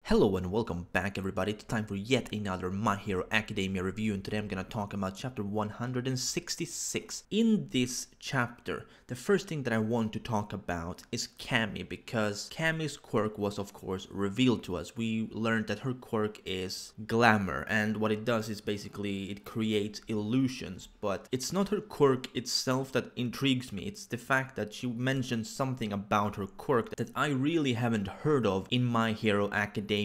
Hello and welcome back everybody, it's time for yet another My Hero Academia review, and today I'm gonna talk about chapter 166. In this chapter, the first thing that I want to talk about is Cammy, because Cammy's quirk was of course revealed to us. We learned that her quirk is glamour, and what it does is basically it creates illusions, but it's not her quirk itself that intrigues me. It's the fact that she mentioned something about her quirk that I really haven't heard of in My Hero Academia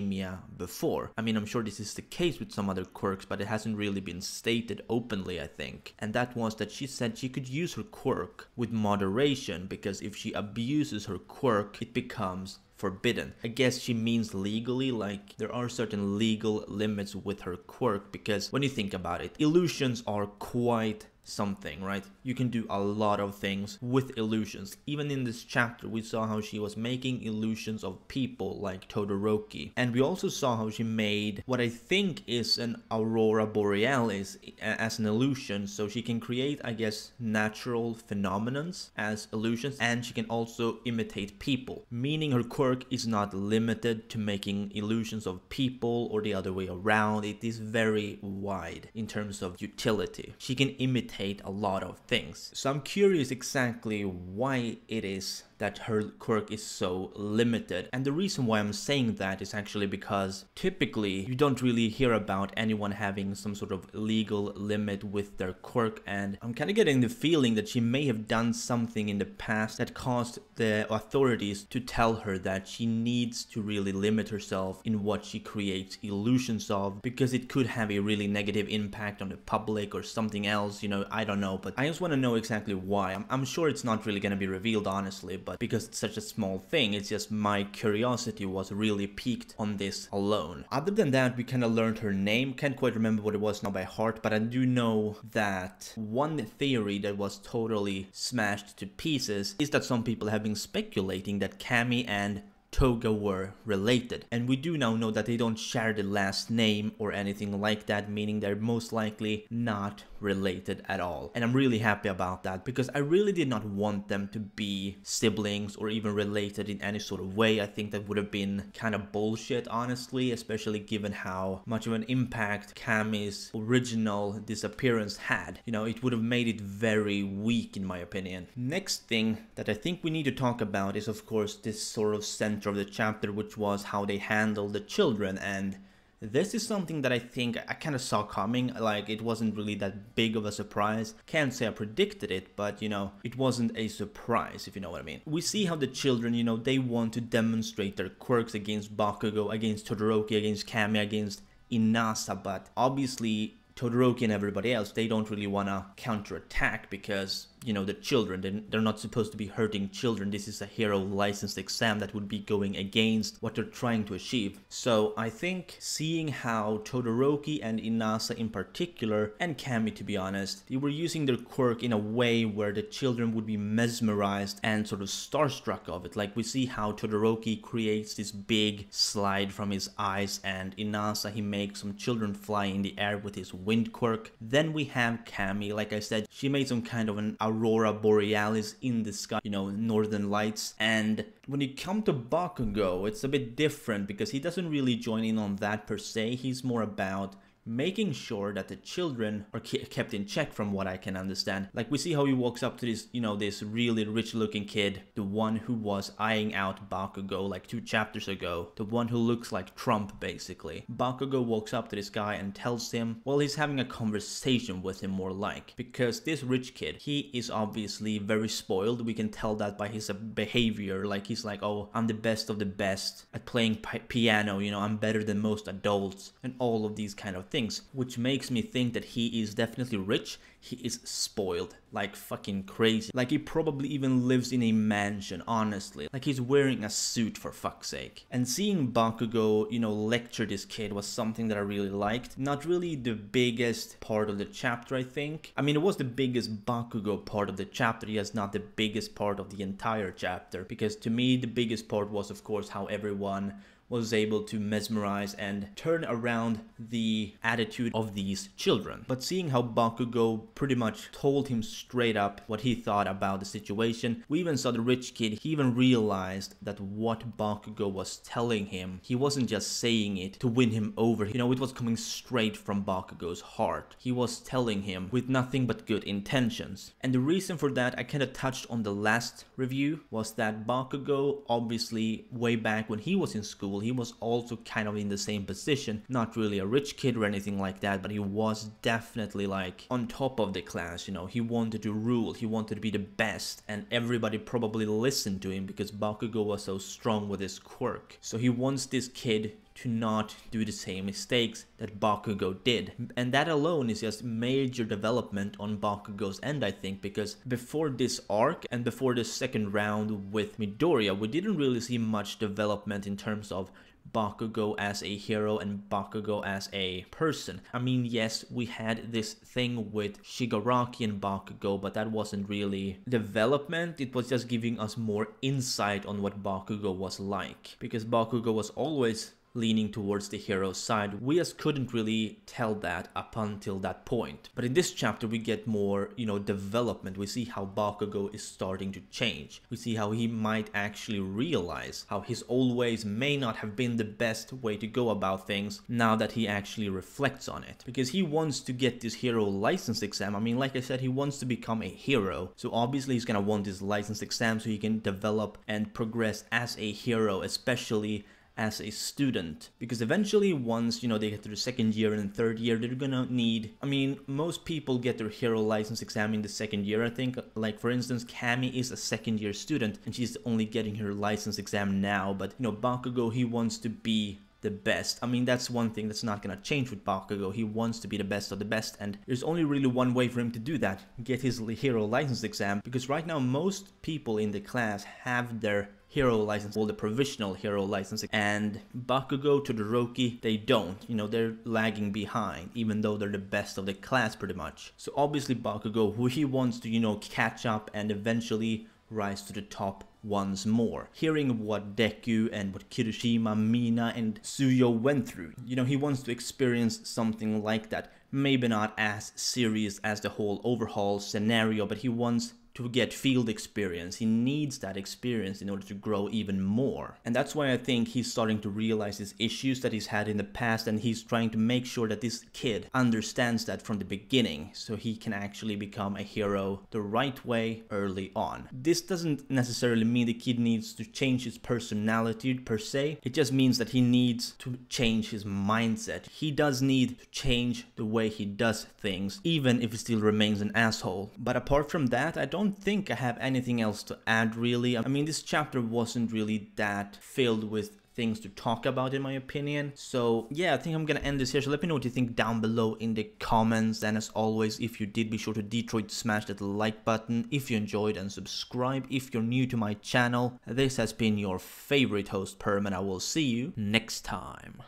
before. I mean, I'm sure this is the case with some other quirks, but it hasn't really been stated openly, I think. And that was that she said she could use her quirk with moderation, because if she abuses her quirk, it becomes forbidden. I guess she means legally, like there are certain legal limits with her quirk, because when you think about it, illusions are quite something, right? You can do a lot of things with illusions. Even in this chapter, we saw how she was making illusions of people like Todoroki. And we also saw how she made what I think is an aurora borealis as an illusion. So she can create, I guess, natural phenomenons as illusions, and she can also imitate people. Meaning her quirk is not limited to making illusions of people or the other way around. It is very wide in terms of utility. She can imitate a lot of things. So I'm curious exactly why it is that her quirk is so limited. And the reason why I'm saying that is actually because typically you don't really hear about anyone having some sort of legal limit with their quirk, and I'm kind of getting the feeling that she may have done something in the past that caused the authorities to tell her that she needs to really limit herself in what she creates illusions of, because it could have a really negative impact on the public or something else, you know, I don't know. But I just want to know exactly why. I'm sure it's not really going to be revealed, honestly, but because it's such a small thing, it's just my curiosity was really piqued on this alone. Other than that, we kind of learned her name. Can't quite remember what it was now by heart, but I do know that one theory that was totally smashed to pieces is that some people have been speculating that Cammy and Toga were related, and we do now know that they don't share the last name or anything like that, meaning they're most likely not related at all. And I'm really happy about that, because I really did not want them to be siblings or even related in any sort of way. I think that would have been kind of bullshit, honestly, especially given how much of an impact Cammy's original disappearance had. You know, it would have made it very weak in my opinion. Next thing that I think we need to talk about is of course this sort of center of the chapter, which was how they handled the children. And this is something that I think I kind of saw coming. Like, it wasn't really that big of a surprise. Can't say I predicted it, but you know, it wasn't a surprise, if you know what I mean. We see how the children, you know, they want to demonstrate their quirks against Bakugo, against Todoroki, against Cammy, against Inasa, but obviously Todoroki and everybody else, they don't really want to counterattack, because you know, the children, they're not supposed to be hurting children. This is a hero licensed exam that would be going against what they're trying to achieve. So I think seeing how Todoroki and Inasa in particular, and Cammy to be honest, they were using their quirk in a way where the children would be mesmerized and sort of starstruck of it. Like we see how Todoroki creates this big slide from his eyes, and Inasa, he makes some children fly in the air with his wind quirk. Then we have Cammy, like I said, she made some kind of an aurora borealis in the sky, you know, northern lights. And when you come to Bakugo, it's a bit different, because he doesn't really join in on that per se. He's more about making sure that the children are kept in check, from what I can understand. Like we see how he walks up to this, you know, this really rich looking kid, the one who was eyeing out Bakugo like 2 chapters ago, the one who looks like Trump basically. Bakugo walks up to this guy and tells him, well, he's having a conversation with him more like, because this rich kid, he is obviously very spoiled. We can tell that by his behavior. Like he's like, oh, I'm the best of the best at playing piano, you know, I'm better than most adults, and all of these kind of things, which makes me think that he is definitely rich. He is spoiled like fucking crazy. Like he probably even lives in a mansion, honestly. Like he's wearing a suit, for fuck's sake. And seeing Bakugo, you know, lecture this kid was something that I really liked. Not really the biggest part of the chapter, I think. I mean, it was the biggest Bakugo part of the chapter, yes, not the biggest part of the entire chapter, because to me the biggest part was of course how everyone was able to mesmerize and turn around the attitude of these children. But seeing how Bakugo pretty much told him straight up what he thought about the situation, we even saw the rich kid, he even realized that what Bakugo was telling him, he wasn't just saying it to win him over. You know, it was coming straight from Bakugo's heart. He was telling him with nothing but good intentions. And the reason for that, I kind of touched on the last review, was that Bakugo, obviously way back when he was in school, he was also kind of in the same position. Not really a rich kid or anything like that, but he was definitely like on top of the class, you know. He wanted to rule, he wanted to be the best, and everybody probably listened to him because Bakugo was so strong with his quirk. So he wants this kid to not do the same mistakes that Bakugo did. And that alone is just major development on Bakugo's end, I think, because before this arc and before the second round with Midoriya, we didn't really see much development in terms of Bakugo as a hero and Bakugo as a person. I mean, yes, we had this thing with Shigaraki and Bakugo, but that wasn't really development. It was just giving us more insight on what Bakugo was like, because Bakugo was always leaning towards the hero's side. We just couldn't really tell that up until that point. But in this chapter we get more, you know, development. We see how Bakugo is starting to change. We see how he might actually realize how his old ways may not have been the best way to go about things now that he actually reflects on it. Because he wants to get this hero license exam. I mean, like I said, he wants to become a hero. So obviously he's gonna want this license exam so he can develop and progress as a hero, especially as a student, because eventually once, you know, they get to the second year and third year, they're gonna need, I mean, most people get their hero license exam in the second year, I think. Like for instance, Kami is a second year student and she's only getting her license exam now, but you know, Bakugo, he wants to be the best. I mean, that's one thing that's not gonna change with Bakugo. He wants to be the best of the best, and there's only really one way for him to do that: get his hero license exam. Because right now most people in the class have their hero license, or the provisional hero license, and Bakugo, Todoroki, they don't. You know, they're lagging behind, even though they're the best of the class pretty much. So obviously Bakugo, who he wants to, you know, catch up and eventually rise to the top once more. Hearing what Deku and what Kirishima, Mina and Tsuyo went through, you know, he wants to experience something like that. Maybe not as serious as the whole overhaul scenario, but he wants to get field experience. He needs that experience in order to grow even more. And that's why I think he's starting to realize his issues that he's had in the past, and he's trying to make sure that this kid understands that from the beginning, so he can actually become a hero the right way early on. This doesn't necessarily mean the kid needs to change his personality per se. It just means that he needs to change his mindset. He does need to change the way he does things, even if he still remains an asshole. But apart from that, I don't think I have anything else to add really. I mean, this chapter wasn't really that filled with things to talk about in my opinion. So yeah, I think I'm gonna end this here. So let me know what you think down below in the comments. And as always, if you did, be sure to Detroit smash that like button if you enjoyed, and subscribe if you're new to my channel. This has been your favorite host, Perm, and I will see you next time.